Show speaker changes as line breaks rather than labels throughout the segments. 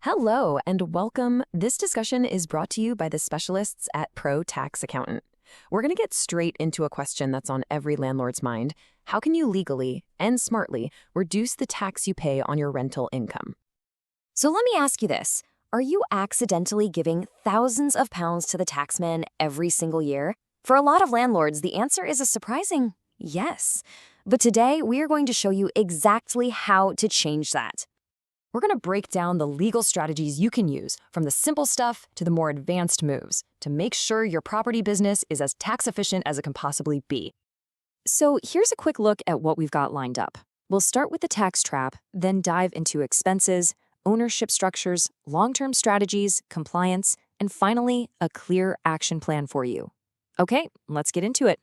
Hello and welcome. This discussion is brought to you by the specialists at Pro Tax Accountant. We're going to get straight into a question that's on every landlord's mind. How can you legally and smartly reduce the tax you pay on your rental income?
So let me ask you this. Are you accidentally giving thousands of pounds to the taxman every single year? For a lot of landlords, the answer is a surprising yes. But today, we are going to show you exactly how to change that. We're going to break down the legal strategies you can use, from the simple stuff to the more advanced moves, to make sure your property business is as tax efficient as it can possibly be. So here's a quick look at what we've got lined up. We'll start with the tax trap, then dive into expenses, ownership structures, long-term strategies, compliance, and finally, a clear action plan for you. Okay, let's get into it.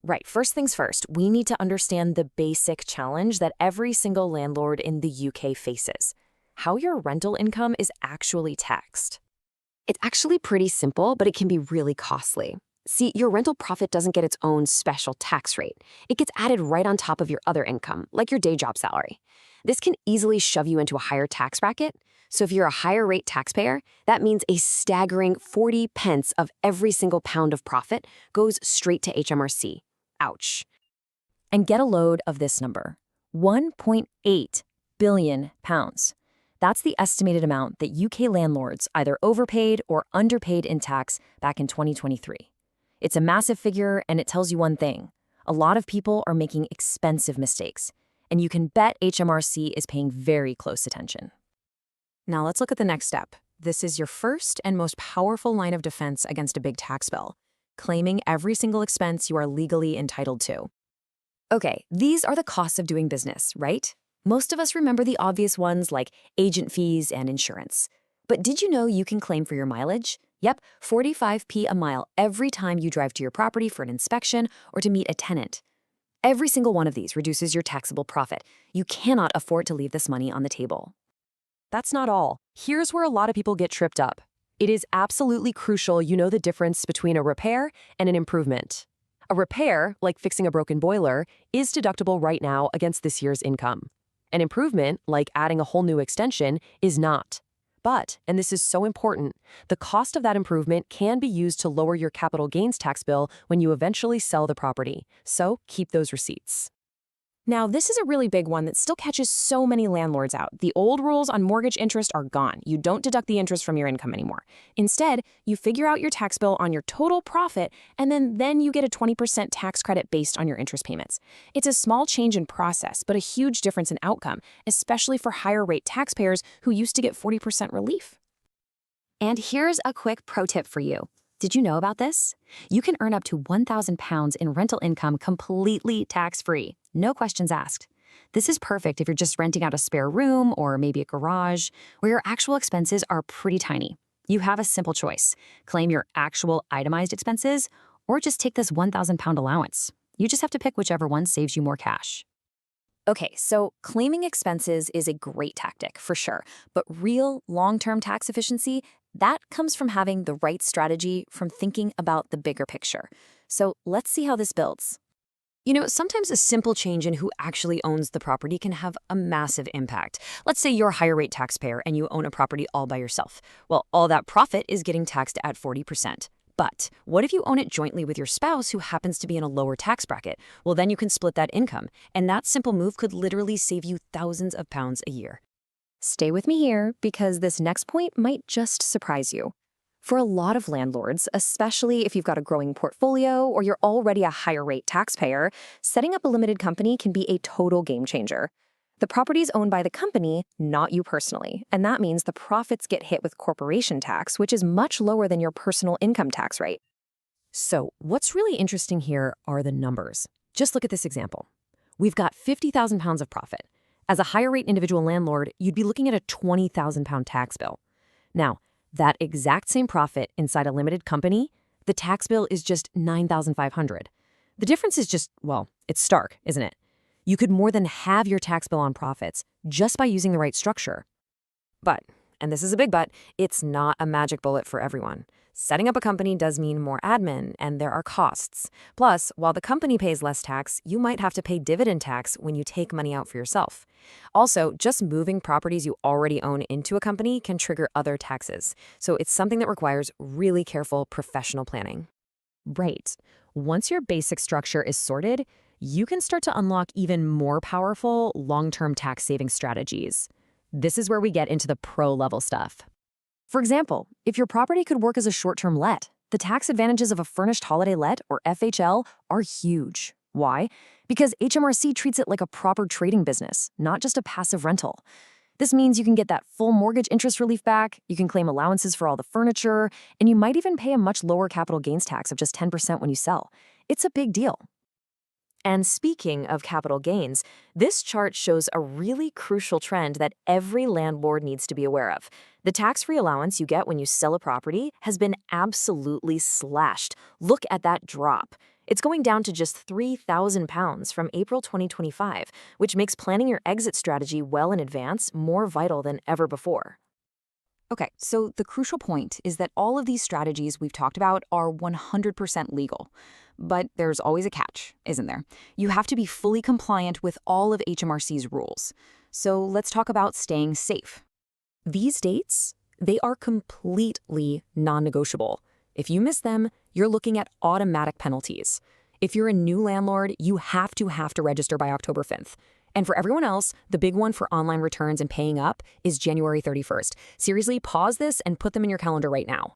Right, first things first, we need to understand the basic challenge that every single landlord in the UK faces: how your rental income is actually taxed. It's actually pretty simple, but it can be really costly. See, your rental profit doesn't get its own special tax rate. It gets added right on top of your other income, like your day job salary. This can easily shove you into a higher tax bracket. So if you're a higher rate taxpayer, that means a staggering 40 pence of every single pound of profit goes straight to HMRC. Ouch. And get a load of this number: 1.8 billion pounds. That's the estimated amount that UK landlords either overpaid or underpaid in tax back in 2023. It's a massive figure, and it tells you one thing: a lot of people are making expensive mistakes, and you can bet HMRC is paying very close attention.
Now let's look at the next step. This is your first and most powerful line of defense against a big tax bill: claiming every single expense you are legally entitled to.
Okay, these are the costs of doing business, right? Most of us remember the obvious ones like agent fees and insurance. But did you know you can claim for your mileage? Yep, 45p a mile every time you drive to your property for an inspection or to meet a tenant. Every single one of these reduces your taxable profit. You cannot afford to leave this money on the table.
That's not all. Here's where a lot of people get tripped up. It is absolutely crucial you know the difference between a repair and an improvement. A repair, like fixing a broken boiler, is deductible right now against this year's income. An improvement, like adding a whole new extension, is not. But, and this is so important, the cost of that improvement can be used to lower your capital gains tax bill when you eventually sell the property. So keep those receipts. Now, this is a really big one that still catches so many landlords out. The old rules on mortgage interest are gone. You don't deduct the interest from your income anymore. Instead, you figure out your tax bill on your total profit, and then you get a 20% tax credit based on your interest payments. It's a small change in process, but a huge difference in outcome, especially for higher rate taxpayers who used to get 40% relief.
And here's a quick pro tip for you. Did you know about this? You can earn up to £1,000 in rental income completely tax-free, no questions asked. This is perfect if you're just renting out a spare room or maybe a garage where your actual expenses are pretty tiny. You have a simple choice: claim your actual itemized expenses or just take this £1,000 allowance. You just have to pick whichever one saves you more cash. Okay, so claiming expenses is a great tactic for sure, but real long-term tax efficiency, that comes from having the right strategy, from thinking about the bigger picture. So let's see how this builds.
You know, sometimes a simple change in who actually owns the property can have a massive impact. Let's say you're a higher rate taxpayer and you own a property all by yourself. Well, all that profit is getting taxed at 40%. But what if you own it jointly with your spouse who happens to be in a lower tax bracket? Well, then you can split that income, and that simple move could literally save you thousands of pounds a year.
Stay with me here, because this next point might just surprise you. For a lot of landlords, especially if you've got a growing portfolio or you're already a higher rate taxpayer, setting up a limited company can be a total game changer. The property is owned by the company, not you personally, and that means the profits get hit with corporation tax, which is much lower than your personal income tax rate.
So what's really interesting here are the numbers. Just look at this example. We've got £50,000 of profit. As a higher rate individual landlord, you'd be looking at a £20,000 tax bill. Now, that exact same profit inside a limited company, the tax bill is just $9,500. The difference is just, well, it's stark, isn't it? You could more than halve your tax bill on profits just by using the right structure. But and this is a big but, it's not a magic bullet for everyone. Setting up a company does mean more admin, and there are costs. Plus, while the company pays less tax, you might have to pay dividend tax when you take money out for yourself. Also, just moving properties you already own into a company can trigger other taxes, so it's something that requires really careful professional planning. Right. Once your basic structure is sorted, you can start to unlock even more powerful long-term tax-saving strategies. This is where we get into the pro-level stuff. For example, if your property could work as a short-term let, the tax advantages of a furnished holiday let, or FHL, are huge. Why? Because HMRC treats it like a proper trading business, not just a passive rental. This means you can get that full mortgage interest relief back, you can claim allowances for all the furniture, and you might even pay a much lower capital gains tax of just 10% when you sell. It's a big deal. And speaking of capital gains, this chart shows a really crucial trend that every landlord needs to be aware of. The tax-free allowance you get when you sell a property has been absolutely slashed. Look at that drop. It's going down to just £3,000 from April 2025, which makes planning your exit strategy well in advance more vital than ever before.
Okay, so the crucial point is that all of these strategies we've talked about are 100% legal. But there's always a catch, isn't there? You have to be fully compliant with all of HMRC's rules. So let's talk about staying safe.
These dates, they are completely non-negotiable. If you miss them, you're looking at automatic penalties. If you're a new landlord, you have to register by October 5th. And for everyone else, the big one for online returns and paying up is January 31st. Seriously, pause this and put them in your calendar right now.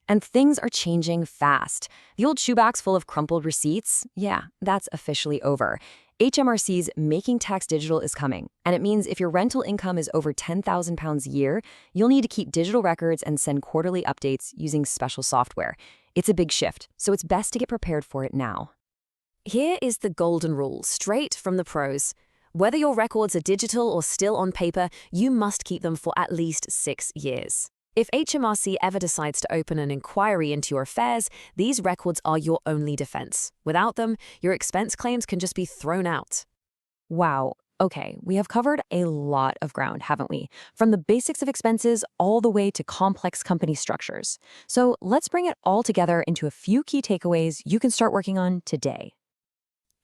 And things are changing fast. The old shoebox full of crumpled receipts, yeah, that's officially over. HMRC's Making Tax Digital is coming, and it means if your rental income is over £10,000 a year, you'll need to keep digital records and send quarterly updates using special software. It's a big shift, so it's best to get prepared for it now. Here is the golden rule, straight from the pros. Whether your records are digital or still on paper, you must keep them for at least 6 years. If HMRC ever decides to open an inquiry into your affairs, these records are your only defense. Without them, your expense claims can just be thrown out. Wow. Okay, we have covered a lot of ground, haven't we? From the basics of expenses all the way to complex company structures. So let's bring it all together into a few key takeaways you can start working on today.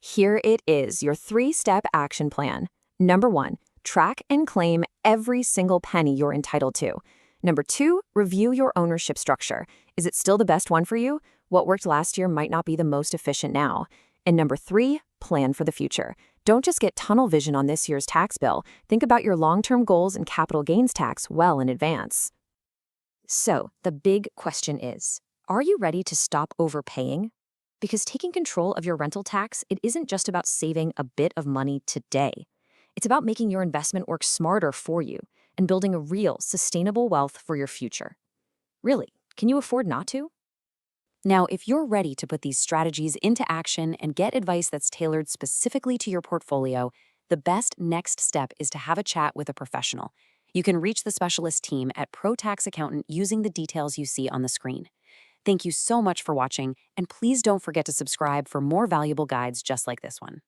Here it is, your 3-step action plan. Number 1, track and claim every single penny you're entitled to. Number 2, review your ownership structure. Is it still the best one for you? What worked last year might not be the most efficient now. And number 3, plan for the future. Don't just get tunnel vision on this year's tax bill. Think about your long-term goals and capital gains tax well in advance. So, the big question is, are you ready to stop overpaying? Because taking control of your rental tax, it isn't just about saving a bit of money today. It's about making your investment work smarter for you and building a real, sustainable wealth for your future. Really, can you afford not to? Now, if you're ready to put these strategies into action and get advice that's tailored specifically to your portfolio, the best next step is to have a chat with a professional. You can reach the specialist team at ProTax Accountant using the details you see on the screen. Thank you so much for watching, and please don't forget to subscribe for more valuable guides just like this one.